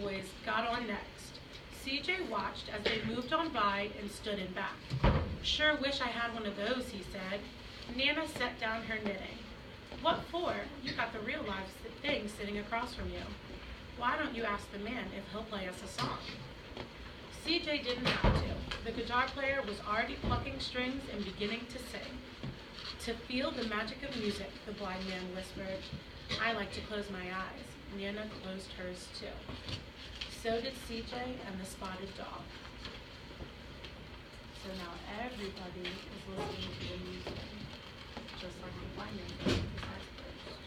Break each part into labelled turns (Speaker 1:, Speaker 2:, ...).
Speaker 1: boys got on next. CJ watched as they moved on by and stood in back. "Sure wish I had one of those," he said. Nana set down her knitting. "What for? You got the real live thing sitting across from you. Why don't you ask the man if he'll play us a song?" CJ didn't have to. The guitar player was already plucking strings and beginning to sing. "To feel the magic of music," the blind man whispered. "I like to close my eyes." Nana closed hers too. So did CJ and the spotted dog. So now everybody is listening to the music, just like the blind man did his eyes closed.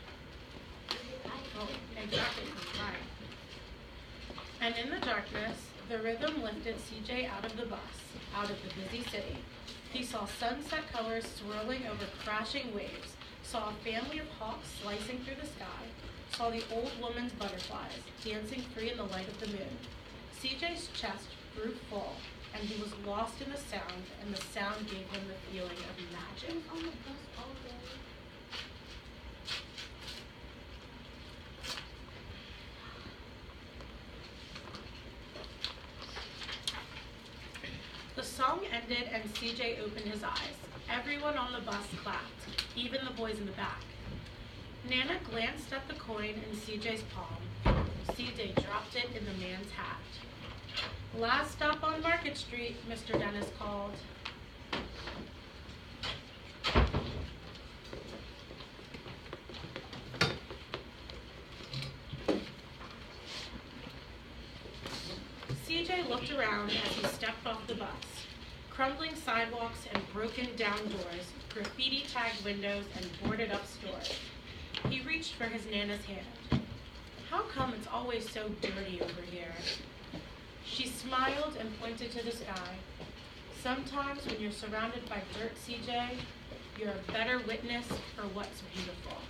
Speaker 1: Oh, exactly, right. And in the darkness, the rhythm lifted CJ out of the bus, out of the busy city. He saw sunset colors swirling over crashing waves, saw a family of hawks slicing through the sky, saw the old woman's butterflies dancing free in the light of the moon. CJ's chest grew full, and he was lost in the sound, and the sound gave him the feeling of magic.
Speaker 2: On the bus all day.
Speaker 1: The song ended and CJ opened his eyes. Everyone on the bus clapped, even the boys in the back. Nana glanced at the coin in CJ's palm. CJ dropped it in the man's hat. "Last stop on Market Street," Mr. Dennis called. CJ looked around as he stepped off the bus. Crumbling sidewalks and broken down doors, graffiti-tagged windows, and boarded-up stores. He reached for his Nana's hand. "How come it's always so dirty over here?" She smiled and pointed to the sky. "Sometimes when you're surrounded by dirt, CJ, you're a better witness for what's beautiful."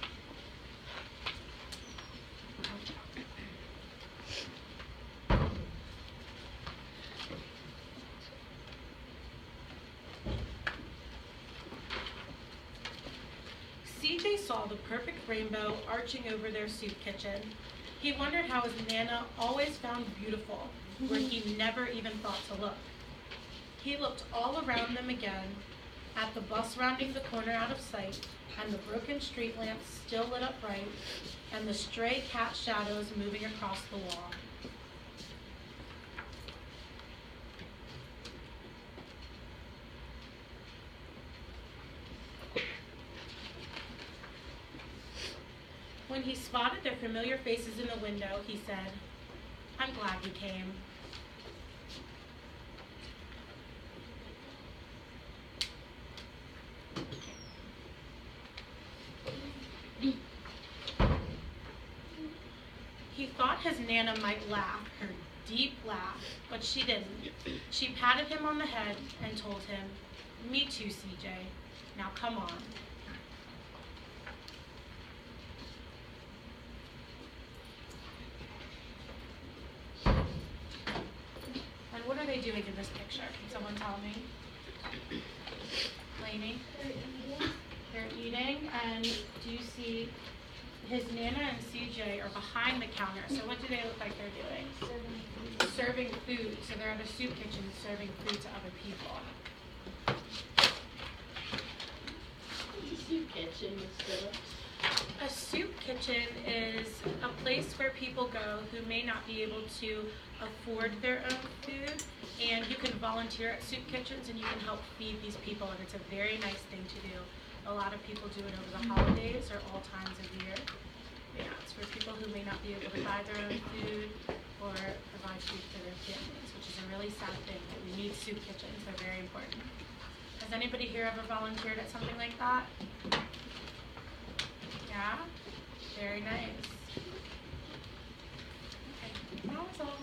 Speaker 1: CJ saw the perfect rainbow arching over their soup kitchen. He wondered how his Nana always found beautiful where he never even thought to look. He looked all around them again, at the bus rounding the corner out of sight, and the broken street lamps still lit up bright, and the stray cat shadows moving across the wall. When he spotted their familiar faces in the window, he said, "I'm glad you came." He thought his Nana might laugh, her deep laugh, but she didn't. She patted him on the head and told him, "Me too, CJ. Now come on." And what are they doing in this picture? Can someone tell me? Lainey? They're eating, and do you see his Nana and CJ are behind the counter. So what do they look like they're doing? Serving food. So they're at a soup kitchen serving food to other people.
Speaker 2: What's a soup kitchen, Miss Phillips?
Speaker 1: A soup kitchen is a place where people go who may not be able to afford their own food, and you can volunteer at soup kitchens and you can help feed these people, and it's a very nice thing to do. A lot of people do it over the holidays or all times of year. Yeah, it's for people who may not be able to buy their own food or provide food for their families, which is a really sad thing, that we need soup kitchens. They're very important. Has anybody here ever volunteered at something like that? Yeah? Very nice. Okay, that was all.